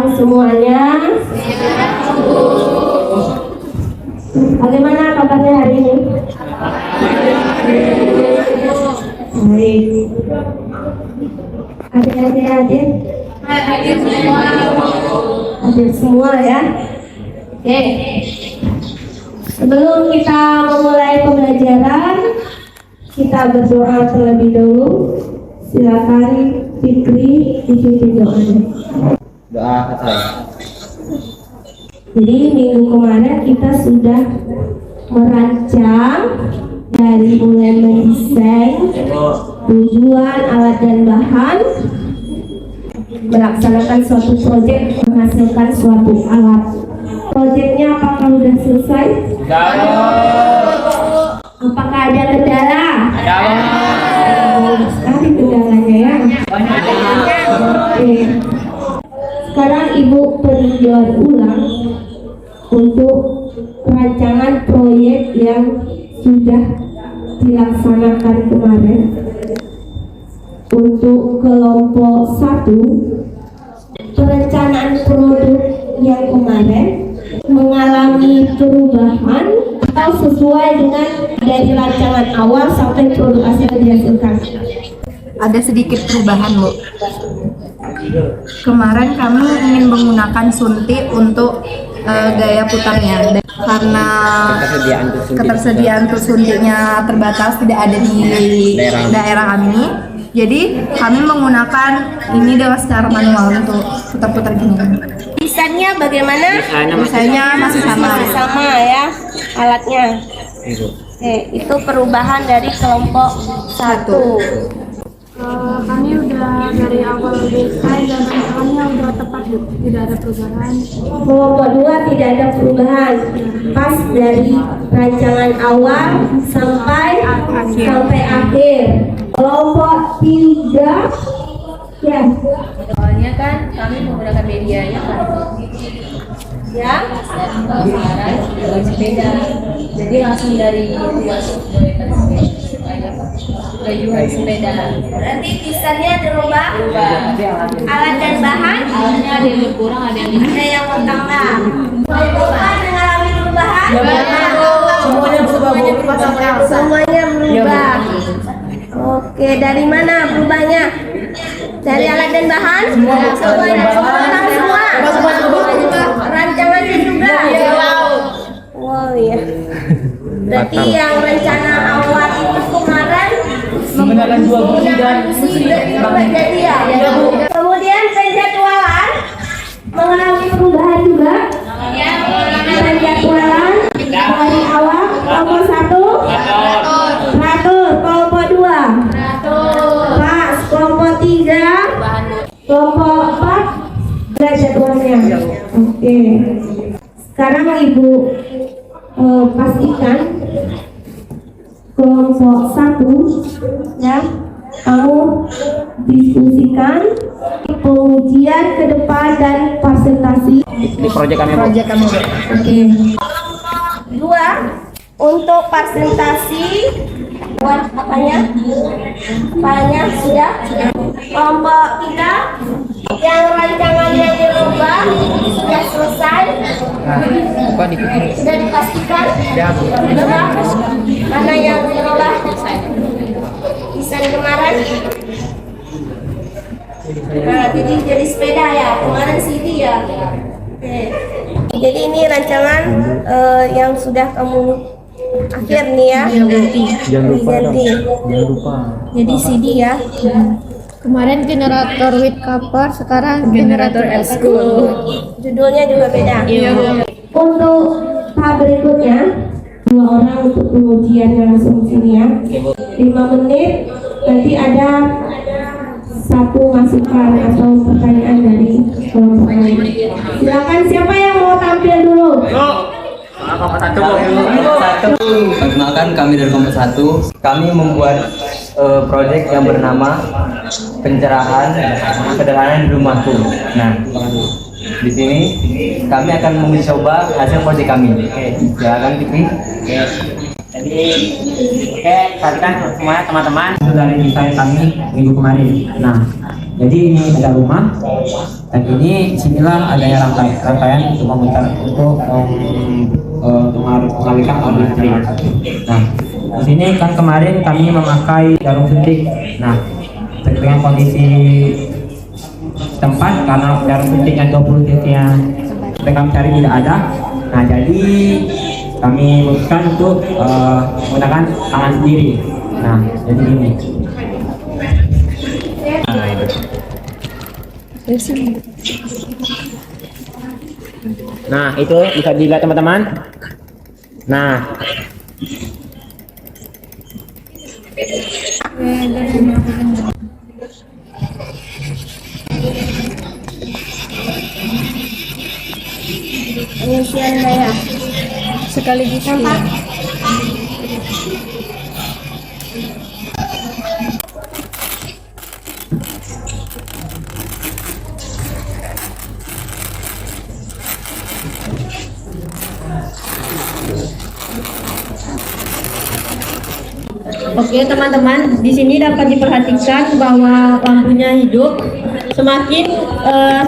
Siang semuanya. Bagaimana kabarnya hari ini? Baik. Adik-adik hadir? Hadir semua ya. Oke. Sebelum kita memulai pembelajaran, kita berdoa terlebih dahulu. Silakan Fikri dipimpin doanya. Doa saya. Jadi minggu kemarin kita sudah merancang dari mulai mendesain tujuan, alat dan bahan, melaksanakan suatu proyek, menghasilkan suatu alat. Proyeknya apakah sudah selesai? Apakah ada kendala? Ada. Sekali kendalanya ya. Oke. Sekarang Ibu peninjauan ulang untuk rancangan proyek yang sudah dilaksanakan kemarin. Untuk kelompok 1, perencanaan produk yang kemarin mengalami perubahan atau sesuai dengan dari rancangan awal sampai produk hasil dihasilkan. Ada sedikit perubahan, Bu. Kemarin kami ingin menggunakan suntik untuk gaya putarnya karena ketersediaan untuk suntiknya terbatas, tidak ada di daerah kami. Jadi kami menggunakan ini dengan secara manual untuk putar-putar gini. Desainnya bagaimana? Desainnya masih sama. Masih sama ya alatnya. Oke, itu perubahan dari kelompok 1. Kami udah dari awal desain dan rancangannya udah tepat, Bu. Tidak ada perubahan. Kelompok 2 tidak ada perubahan. Pas dari rancangan awal sampai akhir. Kelompok 3 ya. Awalnya kan kami menggunakan media ya kan. Ya. Dan sekarang dengan sepeda. Jadi langsung dari tuas gayungan sepeda. Berarti desainnya dirubah. Alat dan bahan Alatnya ada yang berkurang, ada yang ada yang bertambah. Perubahan mengalami perubahan. Semuanya berubah. Oke, dari mana berubahnya? Dari alat dan bahan? Semua. Rancangannya juga. Wow ya. Berarti yang rencana awal itu kemarin Menggunakan 2 bulan dan jadi ya. Kemudian penjadwalan mengalami perubahan juga. Penjadwalan dari awal kelompok 1 teratur, kelompok 2 pas, kelompok 3 kelompok 4 ada jadwalnya. Oke. Sekarang Ibu pastikan kelompok 1 ya, kamu diskusikan pengujian ke depan dan presentasi. Ini proyek kami. Oke. 2 untuk presentasi buat apanya? Apanya sudah? Kelompok 3 yang rancangannya dirubah sudah selesai. Sudah dipastikan? Sudah. Mana yang dirubah? Desain kemarin. Nah, jadi sepeda ya. Kemarin CD ya. Oke. Jadi ini rancangan yang sudah kamu akhir nih ya. Diganti. Jadi CD ya. Kemarin generator with cover, sekarang generator S-School. Judulnya juga beda. Untuk tahap berikutnya 2 orang untuk pengujian langsung sini ya. 5 menit. Nanti ada 1 masukan atau pertanyaan dari kelompok lain. Silakan, siapa yang mau tampil dulu? Perkenalkan, kami dari kelompok 1. Kami membuat proyek yang bernama pencerahan sederhana di rumahku. Nah, di sini kami akan mencoba hasil proyek kami. Silakan Fikri. Jadi, tadi kan semuanya teman-teman itu dari desain kami minggu kemarin. Nah, Jadi ini ada rumah, dan ini sinilah adanya rangkaian untuk memutar untuk mengalihkan arus listrik. Nah, di sini kan kemarin kami memakai jarum suntik. Nah, dengan kondisi tempat karena jarum suntiknya 20 cc-nya kami cari tidak ada. Nah, jadi kami memutuskan untuk menggunakan tangan sendiri. Nah, jadi ini. Nah, itu bisa dilihat teman-teman. Nah, Pengisian daya sekaligus tampak. Oke teman-teman, di sini dapat diperhatikan bahwa lampunya hidup. Semakin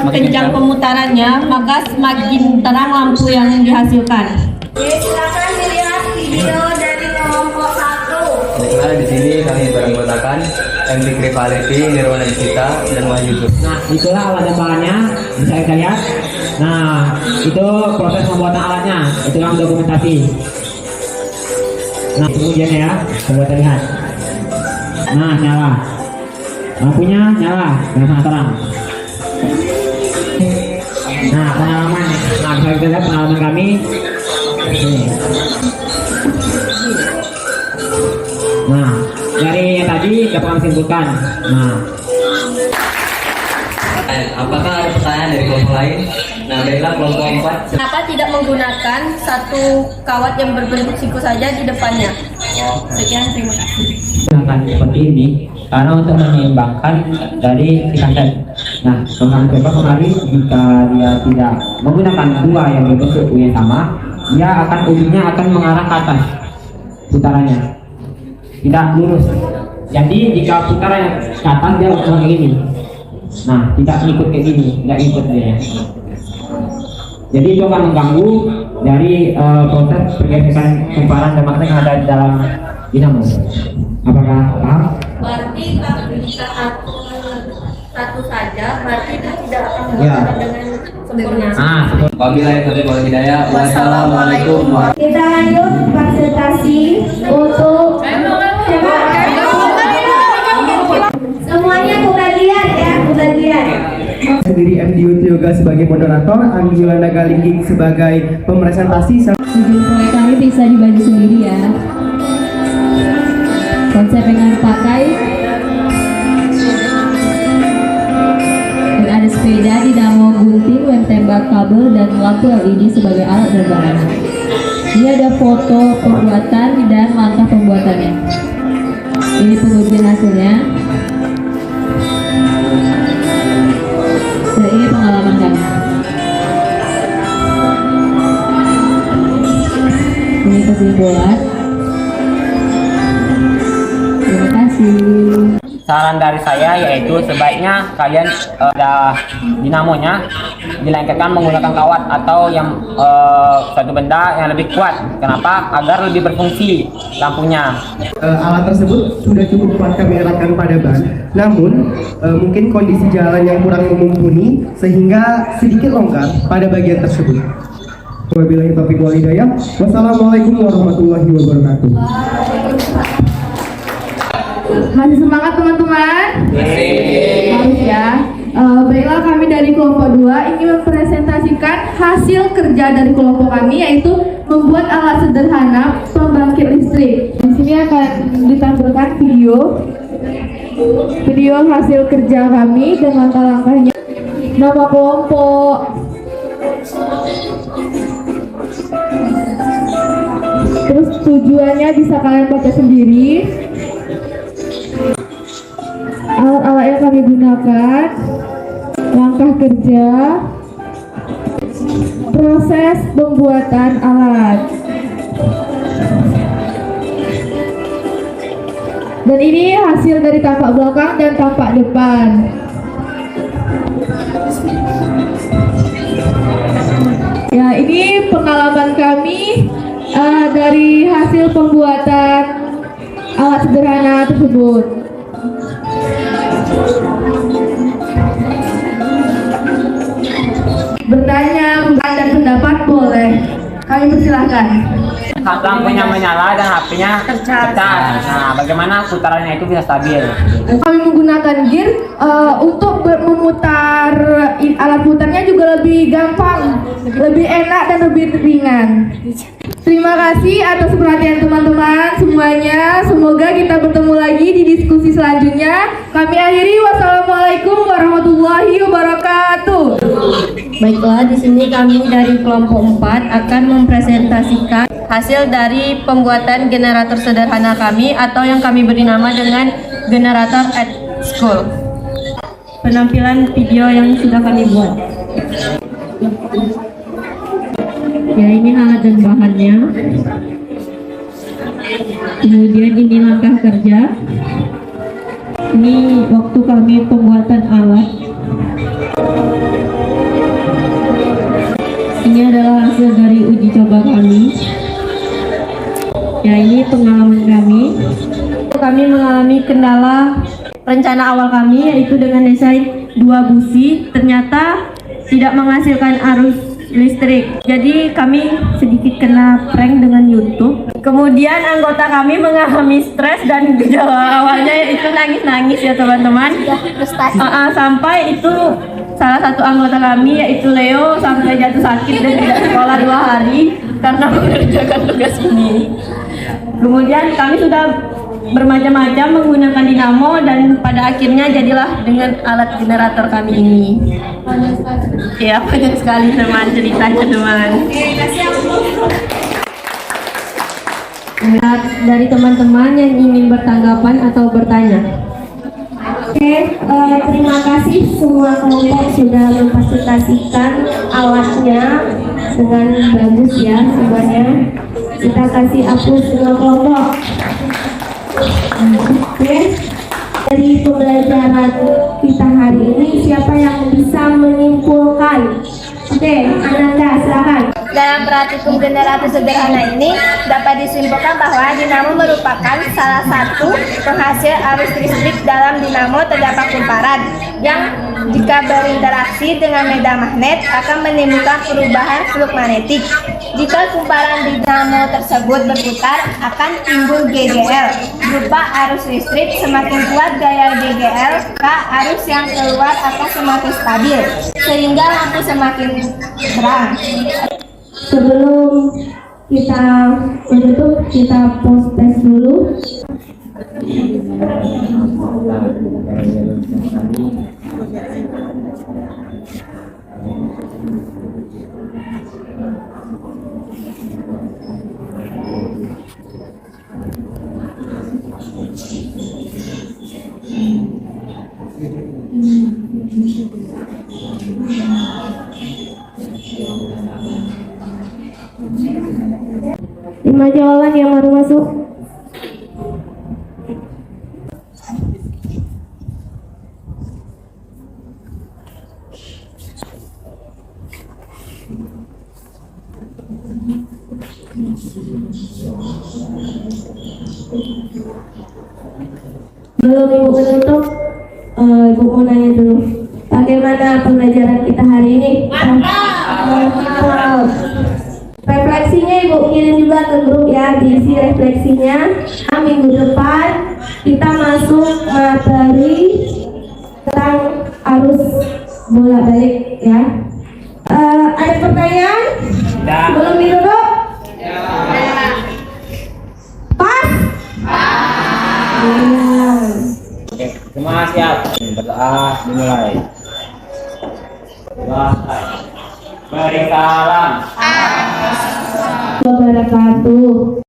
kencang pemutarannya, maka semakin terang lampu yang dihasilkan. Oke, silakan dilihat video dari kelompok 1. Nah, di sini kami beranggotakan MD Rivality, Nirwana Disita, dan Wahyu. nah itulah alat dan bahannya, bisa kita lihat. Nah, itu proses pembuatan alatnya, itu yang dokumentasi. Nah, kemudian ya, coba kita lihat. Nah, nyala. Lampunya nyala, dan sangat terang. Nah, pengalaman. Nah, bisa kita lihat pengalaman kami. Ini. Nah, dari yang tadi dapat kami simpulkan. Nah, Apakah ada pertanyaan dari kelompok lain? Nah, baiklah kelompok 4. Kenapa tidak menggunakan satu kawat yang berbentuk siku saja di depannya? Sekian, terima kasih. gunakan seperti ini karena untuk menyeimbangkan dari si kaset. Nah, dengan coba kemarin jika dia tidak menggunakan dua yang berbentuk yang sama, dia akan ujungnya akan mengarah ke atas putarannya, tidak lurus. Jadi jika putaran ke atas dia akan kayak gini. Nah, tidak ikut kayak gini, tidak ikut dia. Jadi itu akan mengganggu dari proses pergeseran kumparan dan magnet yang ada di dalam dinamo. Apakah paham? Berarti kalau kita satu saja, berarti itu tidak akan Ya. dengan sempurna. Wabillahi taufiq wal hidayah. Wassalamualaikum warahmatullahi Kita lanjut presentasi untuk semuanya bukan lihat ya, bukan lihat. Sendiri MDU Yoga sebagai moderator, Anggi Yolanda Galingging sebagai pemerpresentasi. Tujuan proyek kami bisa dibagi sendiri ya. Konsep yang dipakai dan ada sepeda, dinamo, gunting, lem tembak, kabel, dan lampu LED sebagai alat dan bahan. Ini ada foto pembuatan dan langkah pembuatannya. Ini pengujian hasilnya. Dan ini pengalaman kami. Ini kesimpulan. Terima kasih. Saran dari saya yaitu sebaiknya kalian ada dinamonya dilengketkan menggunakan kawat atau yang suatu benda yang lebih kuat. Kenapa? Agar lebih berfungsi lampunya. Alat tersebut sudah cukup kuat kami eratkan pada ban, namun mungkin kondisi jalan yang kurang mumpuni sehingga sedikit longgar pada bagian tersebut. Wabillahi taufiq wal hidayah. Wassalamualaikum warahmatullahi wabarakatuh. Masih semangat teman-teman? Harus ya. Baiklah, kami dari kelompok 2 ingin mempresentasikan hasil kerja dari kelompok kami, yaitu membuat alat sederhana pembangkit listrik. Di sini akan ditampilkan video hasil kerja kami dan langkah-langkahnya. Nama kelompok, terus tujuannya bisa kalian baca sendiri. Alat-alat yang kami gunakan, langkah kerja, proses pembuatan alat. Dan ini hasil dari tampak belakang dan tampak depan. Ya, ini pengalaman kami dari hasil pembuatan alat sederhana tersebut. Bertanya, dan pendapat boleh. Kami persilahkan. Lampunya menyala dan HP-nya pecah. Nah, bagaimana putarannya itu bisa stabil? Kami menggunakan gear untuk memutar alat putarnya juga lebih gampang, lebih enak dan lebih ringan. Terima kasih atas perhatian teman-teman semuanya. Semoga kita bertemu lagi di diskusi selanjutnya. Kami akhiri, wassalamualaikum warahmatullahi wabarakatuh. Baiklah, di sini kami dari kelompok 4 akan mempresentasikan hasil dari pembuatan generator sederhana kami atau yang kami beri nama dengan generator at school. Penampilan video yang sudah kami buat. Ya, ini alat dan bahannya. Kemudian ini langkah kerja. Ini waktu kami pembuatan alat. Ini adalah hasil dari uji coba kami. Ya, ini pengalaman kami. Kami mengalami kendala rencana awal kami, yaitu dengan desain 2 busi ternyata tidak menghasilkan arus listrik. Jadi kami sedikit kena prank dengan YouTube. Kemudian anggota kami mengalami stres dan gejala awalnya yaitu nangis-nangis ya teman-teman. Sampai itu salah satu anggota kami yaitu Leo sampai jatuh sakit dan tidak sekolah 2 hari karena mengerjakan tugas ini. Kemudian kami sudah bermacam-macam menggunakan dinamo dan pada akhirnya jadilah dengan alat generator kami ini. Ya, banyak sekali teman ceritanya teman. Dari teman-teman yang ingin bertanggapan atau bertanya. Terima kasih semua kelompok sudah memfasilitasikan alatnya dengan bagus ya semuanya. Kita kasih aplaus semua kelompok. Dari pembelajaran kita hari ini, siapa yang bisa menyimpulkan? Ananda, silakan. Dalam praktikum generator sederhana ini dapat disimpulkan bahwa dinamo merupakan salah satu penghasil arus listrik. Dalam dinamo terdapat kumparan yang jika berinteraksi dengan medan magnet akan menimbulkan perubahan flux magnetik. Jika kumparan dinamo tersebut berputar akan timbul GGL berupa arus listrik. Semakin kuat gaya GGL, maka arus yang keluar akan semakin stabil sehingga lampu semakin terang. Sebelum kita menutup, kita post test dulu. Lima jawaban yang baru masuk. Belum Ibu menutup, Ibu mau nanya dulu. Bagaimana pembelajaran kita hari ini? Mantap. Refleksinya Ibu kirim juga ke grup ya, diisi refleksinya. Minggu depan kita masuk materi tentang arus bolak-balik ya. Ada pertanyaan? Belum ditutup? Pas? Oke, semua siap. Berdoa dimulai. Beri salam. Wabarakatuh.